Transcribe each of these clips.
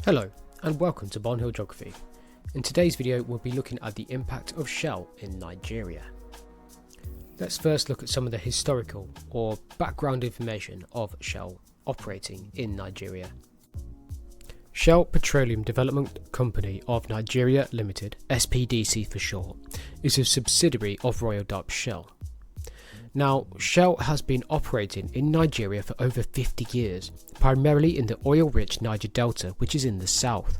Hello and welcome to Bonhill Geography. In today's video we'll be looking at the impact of Shell in Nigeria. Let's first look at some of the historical or background information of Shell operating in Nigeria. Shell Petroleum Development Company of Nigeria Limited, SPDC for short, is a subsidiary of Royal Dutch Shell. Now, Shell has been operating in Nigeria for over 50 years, primarily in the oil-rich Niger Delta, which is in the south.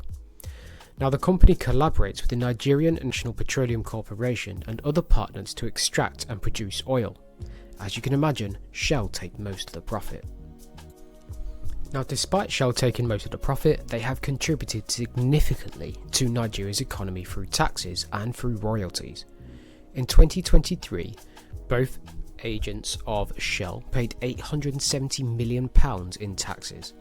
Now, the company collaborates with the Nigerian National Petroleum Corporation and other partners to extract and produce oil. As you can imagine, Shell take most of the profit. Now, despite Shell taking most of the profit, they have contributed significantly to Nigeria's economy through taxes and through royalties. In 2023, both agents of Shell paid £870 million in taxes.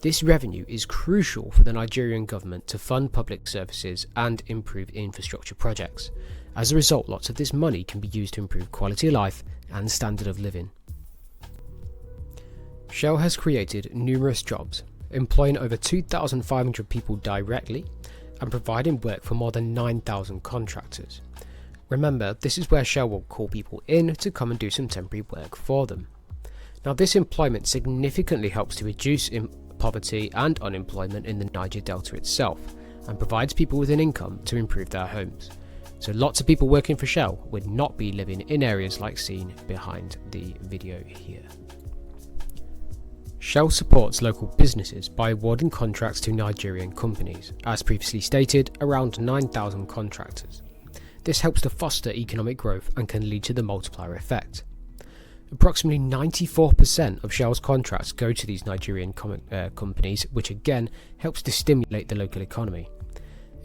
This revenue is crucial for the Nigerian government to fund public services and improve infrastructure projects. As a result, lots of this money can be used to improve quality of life and standard of living. Shell has created numerous jobs, employing over 2,500 people directly and providing work for more than 9,000 contractors. Remember, this is where Shell will call people in to come and do some temporary work for them. Now, this employment significantly helps to reduce poverty and unemployment in the Niger Delta itself and provides people with an income to improve their homes. So lots of people working for Shell would not be living in areas like seen behind the video here. Shell supports local businesses by awarding contracts to Nigerian companies. As previously stated, around 9,000 contractors. This helps to foster economic growth and can lead to the multiplier effect. Approximately 94% of Shell's contracts go to these Nigerian companies, which again helps to stimulate the local economy.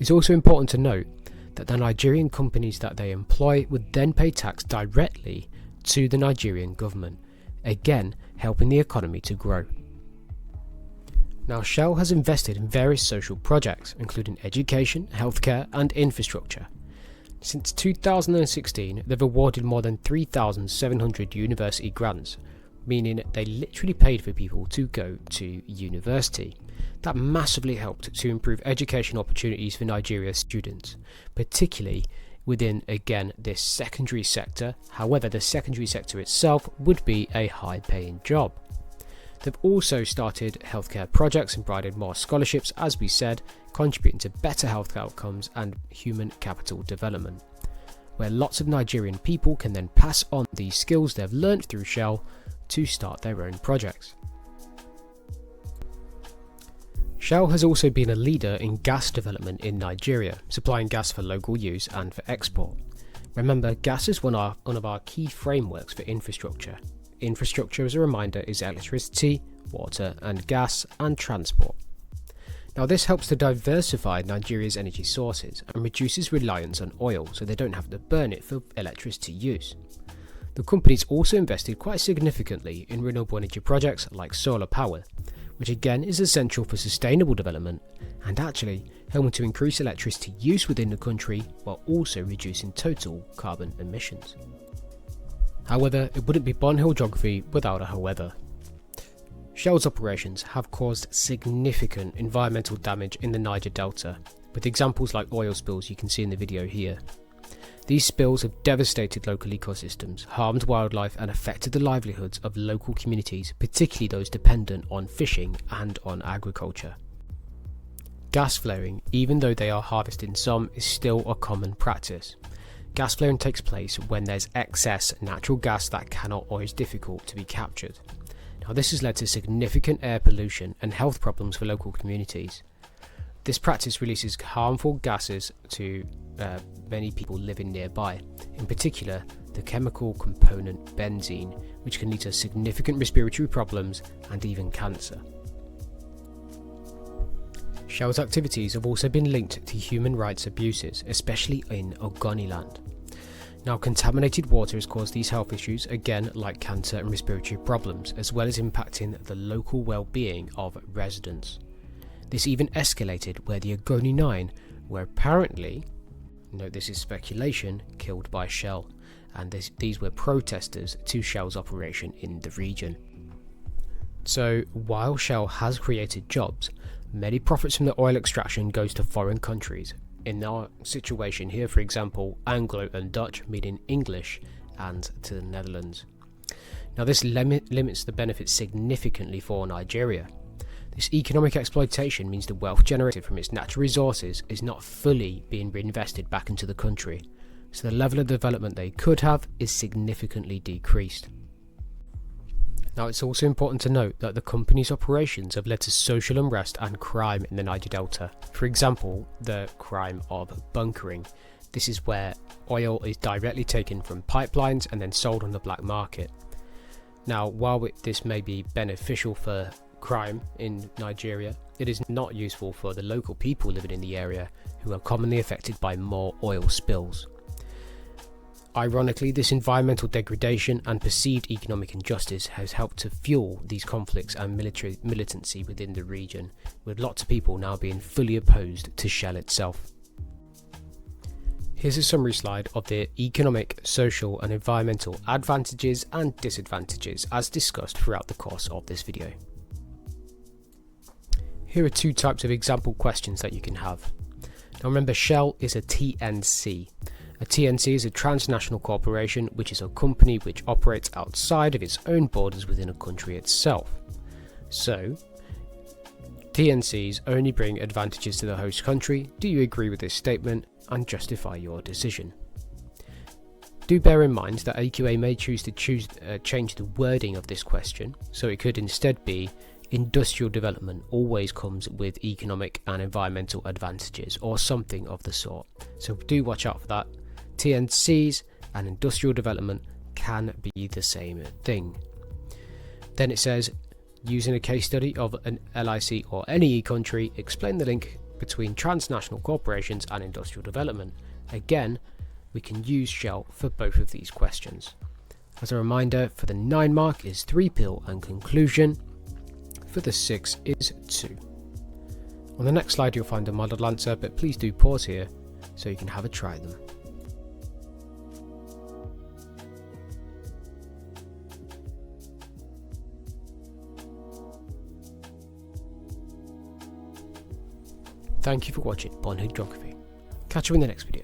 It's also important to note that the Nigerian companies that they employ would then pay tax directly to the Nigerian government, again helping the economy to grow. Now, Shell has invested in various social projects, including education, healthcare and infrastructure. Since 2016, they've awarded more than 3,700 university grants, meaning they literally paid for people to go to university. That massively helped to improve education opportunities for Nigeria's students, particularly within, again, this secondary sector. However, the secondary sector itself would be a high-paying job. They've also started healthcare projects and provided more scholarships, as we said, contributing to better health outcomes and human capital development, where lots of Nigerian people can then pass on these skills they've learnt through Shell to start their own projects. Shell has also been a leader in gas development in Nigeria, supplying gas for local use and for export. Remember, gas is one of our key frameworks for infrastructure. Infrastructure, as a reminder, is electricity, water and gas and transport. Now, this helps to diversify Nigeria's energy sources and reduces reliance on oil, so they don't have to burn it for electricity use. The company's also invested quite significantly in renewable energy projects like solar power, which again is essential for sustainable development and actually helping to increase electricity use within the country while also reducing total carbon emissions. However, it wouldn't be Bonhill Geography without a however. Shell's operations have caused significant environmental damage in the Niger Delta, with examples like oil spills you can see in the video here. These spills have devastated local ecosystems, harmed wildlife and affected the livelihoods of local communities, particularly those dependent on fishing and on agriculture. Gas flaring, even though they are harvesting some, is still a common practice. Gas flaring takes place when there's excess natural gas that cannot or is difficult to be captured. Now, this has led to significant air pollution and health problems for local communities. This practice releases harmful gases to many people living nearby, in particular the chemical component benzene, which can lead to significant respiratory problems and even cancer. Shell's activities have also been linked to human rights abuses, especially in Ogoniland. Now, contaminated water has caused these health issues, again like cancer and respiratory problems, as well as impacting the local well-being of residents. This even escalated where the Ogoni 9 were apparently, note this is speculation, killed by Shell, and these were protesters to Shell's operation in the region. So while Shell has created jobs, Many profits from the oil extraction goes to foreign countries. In our situation here, for example, Anglo and Dutch, meaning English, and to the Netherlands. Now this limits the benefits significantly for Nigeria. This economic exploitation means the wealth generated from its natural resources is not fully being reinvested back into the country, so the level of development they could have is significantly decreased. Now it's also important to note that the company's operations have led to social unrest and crime in the Niger Delta. For example, the crime of bunkering. This is where oil is directly taken from pipelines and then sold on the black market. Now, while this may be beneficial for crime in Nigeria, it is not useful for the local people living in the area who are commonly affected by more oil spills. Ironically, this environmental degradation and perceived economic injustice has helped to fuel these conflicts and militancy within the region, with lots of people now being fully opposed to Shell itself. Here's a summary slide of the economic, social and environmental advantages and disadvantages as discussed throughout the course of this video. Here are two types of example questions that you can have. Now remember, Shell is a TNC. A TNC is a transnational corporation, which is a company which operates outside of its own borders within a country itself. So, TNCs only bring advantages to the host country. Do you agree with this statement and justify your decision? Do bear in mind that AQA may choose to change the wording of this question, so it could instead be industrial development always comes with economic and environmental advantages, or something of the sort. So do watch out for that. TNCs and industrial development can be the same thing. Then it says, using a case study of an LIC or any country, explain the link between transnational corporations and industrial development. Again, we can use Shell for both of these questions. As a reminder, for the 9 mark is 3 pill and conclusion. For the 6 is 2. On the next slide you'll find a modelled answer, but please do pause here so you can have a try them. Thank you for watching Bonhill Geography. Catch you in the next video.